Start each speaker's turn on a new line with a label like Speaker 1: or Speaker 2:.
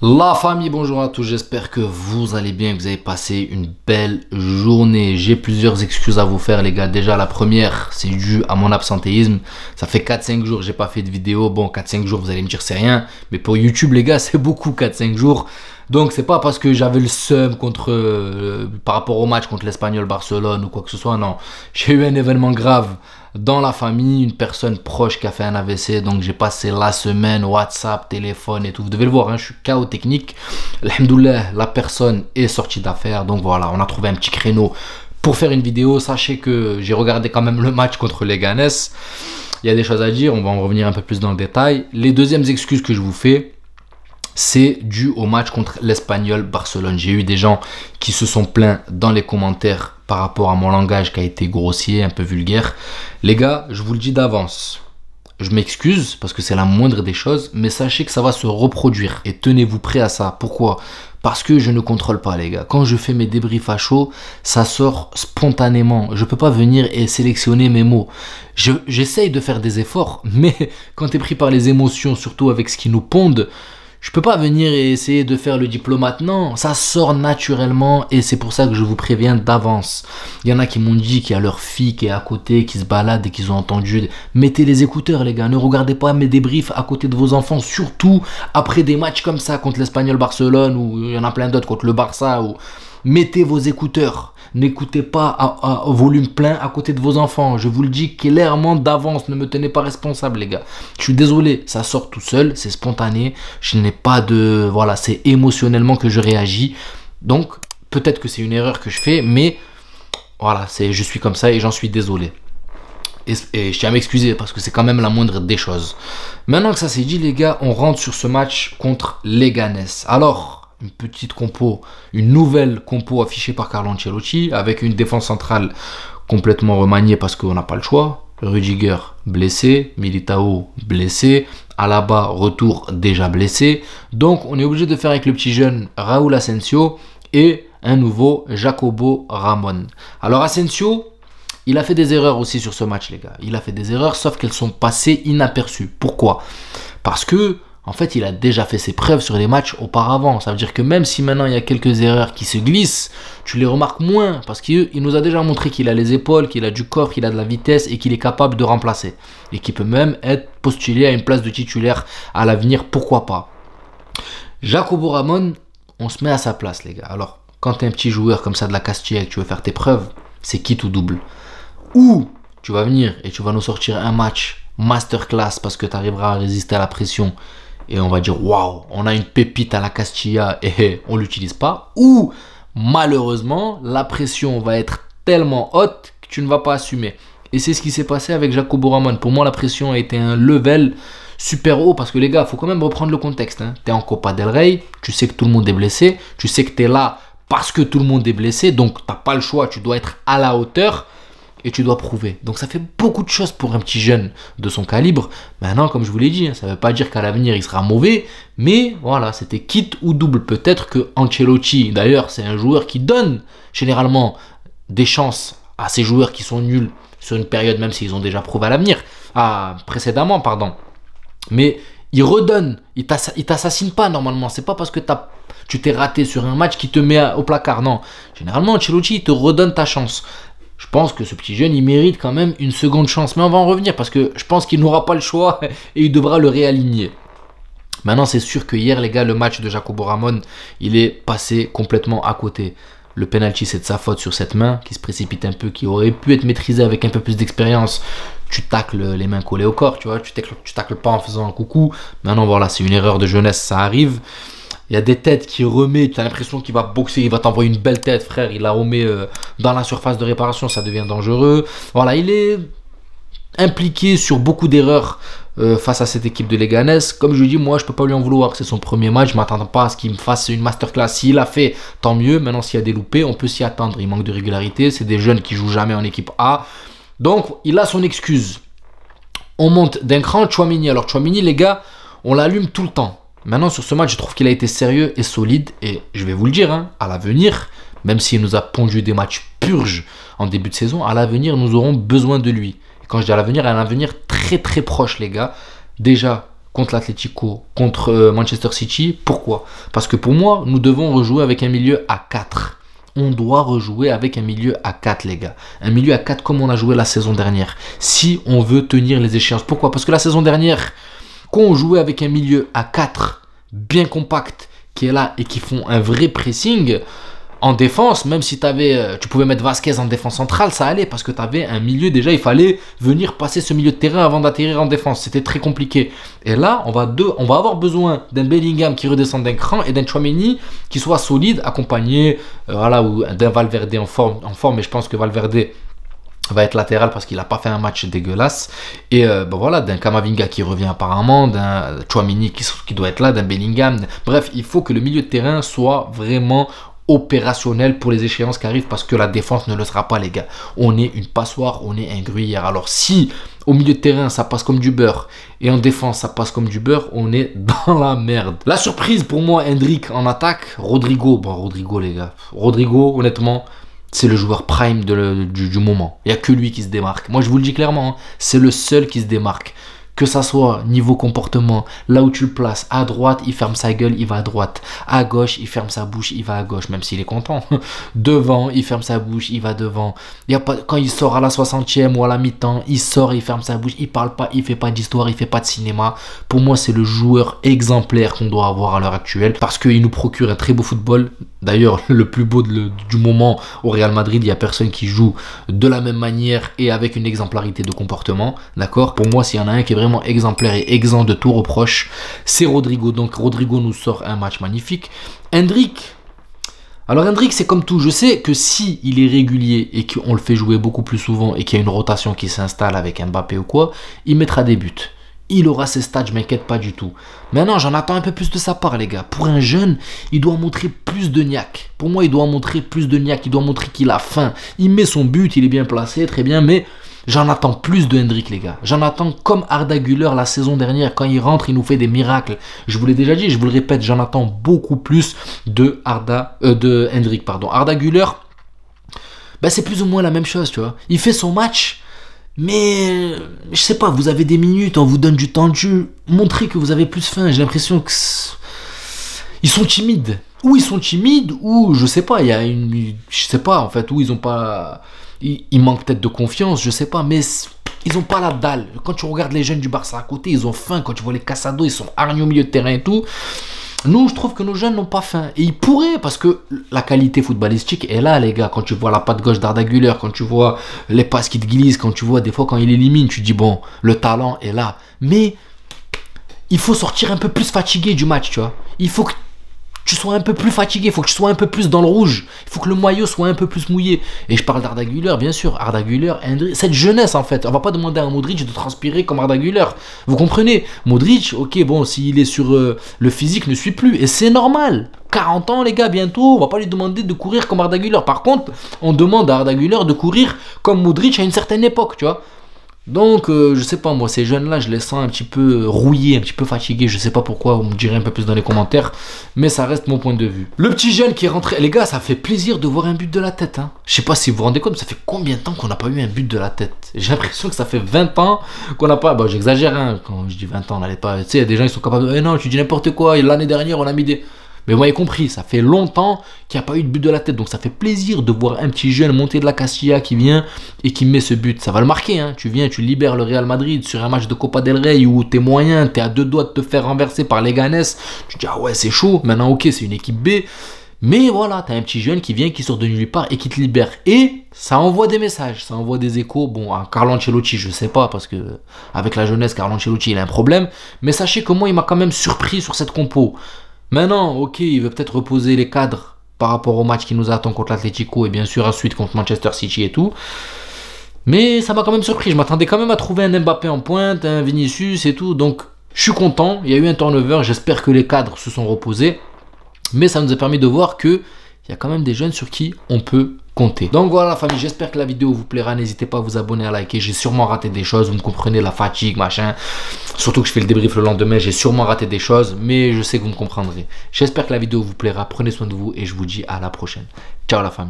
Speaker 1: La famille, bonjour à tous, j'espère que vous allez bien, que vous avez passé une belle journée. J'ai plusieurs excuses à vous faire les gars. Déjà la première, c'est dû à mon absentéisme. Ça fait 4-5 jours que j'ai pas fait de vidéo. Bon, 4-5 jours, vous allez me dire c'est rien. Mais pour YouTube les gars, c'est beaucoup 4-5 jours. Donc c'est pas parce que j'avais le seum par rapport au match contre l'Espagnol Barcelone ou quoi que ce soit, non. J'ai eu un événement grave dans la famille, une personne proche qui a fait un AVC, donc j'ai passé la semaine, WhatsApp, téléphone et tout. Vous devez le voir, hein, je suis KO technique. Alhamdoulilah, la personne est sortie d'affaire, donc voilà, on a trouvé un petit créneau pour faire une vidéo. Sachez que j'ai regardé quand même le match contre Leganés. Il y a des choses à dire, on va en revenir un peu plus dans le détail. Les deuxièmes excuses que je vous fais, c'est dû au match contre l'Espagnol Barcelone. J'ai eu des gens qui se sont plaints dans les commentaires par rapport à mon langage qui a été grossier, un peu vulgaire. Les gars, je vous le dis d'avance, je m'excuse parce que c'est la moindre des choses, mais sachez que ça va se reproduire et tenez-vous prêts à ça. Pourquoi ? Parce que je ne contrôle pas les gars. Quand je fais mes débriefs à chaud, ça sort spontanément. Je peux pas venir et sélectionner mes mots. J'essaye de faire des efforts, mais quand tu es pris par les émotions, surtout avec ce qui nous ponde, je peux pas venir et essayer de faire le diplomate. Non, ça sort naturellement et c'est pour ça que je vous préviens d'avance. Il y en a qui m'ont dit qu'il y a leur fille qui est à côté, qui se balade et qu'ils ont entendu. Mettez les écouteurs les gars, ne regardez pas mes débriefs à côté de vos enfants, surtout après des matchs comme ça contre l'Espagnol Barcelone ou il y en a plein d'autres contre le Barça. Mettez vos écouteurs. N'écoutez pas à volume plein à côté de vos enfants. Je vous le dis clairement d'avance. Ne me tenez pas responsable, les gars. Je suis désolé. Ça sort tout seul. C'est spontané. Je n'ai pas de... Voilà, c'est émotionnellement que je réagis. Donc, peut-être que c'est une erreur que je fais. Mais, voilà, je suis comme ça et j'en suis désolé. Et je tiens à m'excuser parce que c'est quand même la moindre des choses. Maintenant que ça c'est dit, les gars, on rentre sur ce match contre Leganés. Alors... une petite compo, une nouvelle compo affichée par Carlo Ancelotti avec une défense centrale complètement remaniée parce qu'on n'a pas le choix. Rudiger blessé, Militao blessé, Alaba retour déjà blessé. Donc on est obligé de faire avec le petit jeune Raúl Asensio et un nouveau Jacobo Ramón. Alors Asensio, il a fait des erreurs aussi sur ce match les gars. Il a fait des erreurs sauf qu'elles sont passées inaperçues. Pourquoi ? Parce que en fait, il a déjà fait ses preuves sur les matchs auparavant. Ça veut dire que même si maintenant il y a quelques erreurs qui se glissent, tu les remarques moins. Parce qu'il nous a déjà montré qu'il a les épaules, qu'il a du corps, qu'il a de la vitesse et qu'il est capable de remplacer. Et qu'il peut même être postulé à une place de titulaire à l'avenir, pourquoi pas. Jacobo Ramón, on se met à sa place les gars. Alors, quand tu es un petit joueur comme ça de la Castilla et que tu veux faire tes preuves, c'est quitte ou double. Ou tu vas venir et tu vas nous sortir un match masterclass parce que tu arriveras à résister à la pression. Et on va dire, waouh, on a une pépite à la Castilla et on ne l'utilise pas. Ou, malheureusement, la pression va être tellement haute que tu ne vas pas assumer. Et c'est ce qui s'est passé avec Jacobo Ramón. Pour moi, la pression a été un level super haut. Parce que les gars, il faut quand même reprendre le contexte. Hein. Tu es en Copa del Rey, tu sais que tout le monde est blessé. Tu sais que tu es là parce que tout le monde est blessé. Donc, tu n'as pas le choix, tu dois être à la hauteur. Et tu dois prouver. Donc ça fait beaucoup de choses pour un petit jeune de son calibre. Maintenant, comme je vous l'ai dit, ça ne veut pas dire qu'à l'avenir il sera mauvais. Mais voilà, c'était quitte ou double. Peut-être que Ancelotti, d'ailleurs, c'est un joueur qui donne généralement des chances à ces joueurs qui sont nuls sur une période, même s'ils ont déjà prouvé à l'avenir. Précédemment, pardon. Mais il redonne. Il t'assassine pas normalement. C'est pas parce que tu t'es raté sur un match qui te met au placard. Non. Généralement, Ancelotti, il te redonne ta chance. Je pense que ce petit jeune, il mérite quand même une seconde chance. Mais on va en revenir parce que je pense qu'il n'aura pas le choix et il devra le réaligner. Maintenant, c'est sûr que hier, les gars, le match de Jacobo Ramón, il est passé complètement à côté. Le penalty, c'est de sa faute sur cette main qui se précipite un peu, qui aurait pu être maîtrisée avec un peu plus d'expérience. Tu tacles les mains collées au corps, tu vois. Tu tacles pas en faisant un coucou. Maintenant, voilà, c'est une erreur de jeunesse, ça arrive. Il y a des têtes qui remet, tu as l'impression qu'il va boxer, il va t'envoyer une belle tête, frère. Il la remet dans la surface de réparation, ça devient dangereux. Voilà, il est impliqué sur beaucoup d'erreurs face à cette équipe de Leganés. Comme je dis, moi, je ne peux pas lui en vouloir. C'est son premier match, je ne m'attends pas à ce qu'il me fasse une masterclass. S'il a fait, tant mieux. Maintenant, s'il y a des loupés, on peut s'y attendre. Il manque de régularité. C'est des jeunes qui jouent jamais en équipe A. Donc, il a son excuse. On monte d'un cran, Tchouaméni. Alors, Tchouaméni, les gars, on l'allume tout le temps. Maintenant, sur ce match, je trouve qu'il a été sérieux et solide. Et je vais vous le dire, hein, à l'avenir, même s'il nous a pondu des matchs purges en début de saison, à l'avenir, nous aurons besoin de lui. Et quand je dis à l'avenir très très proche, les gars. Déjà, contre l'Atlético, contre Manchester City. Pourquoi? Parce que pour moi, nous devons rejouer avec un milieu à 4. On doit rejouer avec un milieu à 4, les gars. Un milieu à 4 comme on a joué la saison dernière. Si on veut tenir les échéances. Pourquoi? Parce que la saison dernière, quand on jouait avec un milieu à 4, bien compact, qui est là et qui font un vrai pressing, en défense, même si tu pouvais mettre Vasquez en défense centrale, ça allait parce que tu avais un milieu déjà, il fallait venir passer ce milieu de terrain avant d'atterrir en défense. C'était très compliqué. Et là, on va avoir besoin d'un Bellingham qui redescende d'un cran et d'un Tchouaméni qui soit solide, accompagné ou d'un Valverde en forme. Mais je pense que Valverde va être latéral parce qu'il n'a pas fait un match dégueulasse. Et d'un Camavinga qui revient apparemment, d'un Tchouaméni qui doit être là, d'un Bellingham. Bref, il faut que le milieu de terrain soit vraiment opérationnel pour les échéances qui arrivent parce que la défense ne le sera pas, les gars. On est une passoire, on est un gruyère. Alors si au milieu de terrain ça passe comme du beurre et en défense ça passe comme du beurre, on est dans la merde. La surprise pour moi, Endrick en attaque, Rodrigo, les gars. Rodrigo, honnêtement, c'est le joueur prime du moment. Il n'y a que lui qui se démarque. Moi je vous le dis clairement, hein, c'est le seul qui se démarque. Que ça soit niveau comportement, là où tu le places, à droite, il ferme sa gueule, il va à droite. À gauche, il ferme sa bouche, il va à gauche, même s'il est content. Devant, il ferme sa bouche, il va devant. Il y a pas, quand il sort à la 60e ou à la mi-temps, il sort, il ferme sa bouche, il parle pas, il fait pas d'histoire, il fait pas de cinéma. Pour moi, c'est le joueur exemplaire qu'on doit avoir à l'heure actuelle parce qu'il nous procure un très beau football. D'ailleurs, le plus beau du moment au Real Madrid, il n'y a personne qui joue de la même manière et avec une exemplarité de comportement. D'accord? Pour moi, s'il y en a un qui est vraiment exemplaire et exempt de tout reproche, c'est Rodrigo. Donc Rodrigo nous sort un match magnifique. Endrick, c'est comme tout. Je sais que si il est régulier et qu'on le fait jouer beaucoup plus souvent et qu'il y a une rotation qui s'installe avec Mbappé ou quoi, il mettra des buts. Il aura ses stats, je m'inquiète pas du tout. Maintenant, j'en attends un peu plus de sa part, les gars. Pour un jeune, il doit montrer plus de niaque. Pour moi, il doit montrer plus de niaque. Il doit montrer qu'il a faim. Il met son but, il est bien placé, très bien, mais j'en attends plus de Endrick, les gars. J'en attends comme Arda Güler la saison dernière. Quand il rentre, il nous fait des miracles. Je vous l'ai déjà dit, je vous le répète, j'en attends beaucoup plus de Endrick. Arda Güler, c'est plus ou moins la même chose, tu vois. Il fait son match. Mais, je sais pas, vous avez des minutes, on vous donne du temps de jeu. Montrez que vous avez plus faim. J'ai l'impression que ils sont timides. Ou ils sont timides, ou je sais pas, il y a je sais pas en fait, où ils ont pas. Ils manquent peut-être de confiance, je sais pas, mais ils ont pas la dalle. Quand tu regardes les jeunes du Barça à côté, ils ont faim. Quand tu vois les Casado, ils sont hargneux au milieu de terrain et tout. Nous, je trouve que nos jeunes n'ont pas faim. Et ils pourraient, parce que la qualité footballistique est là, les gars. Quand tu vois la patte gauche d'Arda Güler, quand tu vois les passes qui te glissent, quand tu vois des fois quand il élimine, tu dis bon, le talent est là. Mais il faut sortir un peu plus fatigué du match, tu vois. Il faut que tu sois un peu plus fatigué, il faut que tu sois un peu plus dans le rouge, il faut que le maillot soit un peu plus mouillé. Et je parle d'Arda Güler, bien sûr, Arda Güler, cette jeunesse en fait. On va pas demander à Modric de transpirer comme Arda Güler. Vous comprenez? Modric, ok, bon, s'il est sur le physique, ne suit plus. Et c'est normal. 40 ans, les gars, bientôt, on va pas lui demander de courir comme Arda Güler. Par contre, on demande à Arda Güler de courir comme Modric à une certaine époque, tu vois. Donc, je sais pas, moi, ces jeunes-là, je les sens un petit peu rouillés, un petit peu fatigués. Je sais pas pourquoi, vous me direz un peu plus dans les commentaires. Mais ça reste mon point de vue. Le petit jeune qui est rentré. Les gars, ça fait plaisir de voir un but de la tête. Hein. Je sais pas si vous vous rendez compte, mais ça fait combien de temps qu'on n'a pas eu un but de la tête? J'ai l'impression que ça fait 20 ans qu'on n'a pas. Bon, j'exagère, hein. Quand je dis 20 ans, on n'allait pas. Tu sais, il y a des gens qui sont capables de. Eh non, tu dis n'importe quoi. L'année dernière, on a mis des. Mais vous m'avez compris, ça fait longtemps qu'il n'y a pas eu de but de la tête. Donc ça fait plaisir de voir un petit jeune monter de la Castilla qui vient et qui met ce but. Ça va le marquer, hein. Tu viens, tu libères le Real Madrid sur un match de Copa del Rey où t'es moyen, t'es à 2 doigts de te faire renverser par Leganés. Tu te dis, ah ouais, c'est chaud. Maintenant, ok, c'est une équipe B. Mais voilà, t'as un petit jeune qui vient, qui sort de nulle part et qui te libère. Et ça envoie des messages, ça envoie des échos. Bon, à Carlo Ancelotti, je sais pas, parce que avec la jeunesse, Carlo Ancelotti, il a un problème. Mais sachez que moi, il m'a quand même surpris sur cette compo. Maintenant, ok, il veut peut-être reposer les cadres par rapport au match qui nous attend contre l'Atlético et bien sûr ensuite contre Manchester City et tout. Mais ça m'a quand même surpris. Je m'attendais quand même à trouver un Mbappé en pointe, un Vinicius et tout. Donc, je suis content. Il y a eu un turnover. J'espère que les cadres se sont reposés. Mais ça nous a permis de voir qu'il y a quand même des jeunes sur qui on peut compter. Donc voilà la famille, j'espère que la vidéo vous plaira. N'hésitez pas à vous abonner, à liker. J'ai sûrement raté des choses, vous me comprenez, la fatigue, machin. Surtout que je fais le débrief le lendemain, j'ai sûrement raté des choses, mais je sais que vous me comprendrez. J'espère que la vidéo vous plaira. Prenez soin de vous et je vous dis à la prochaine. Ciao la famille.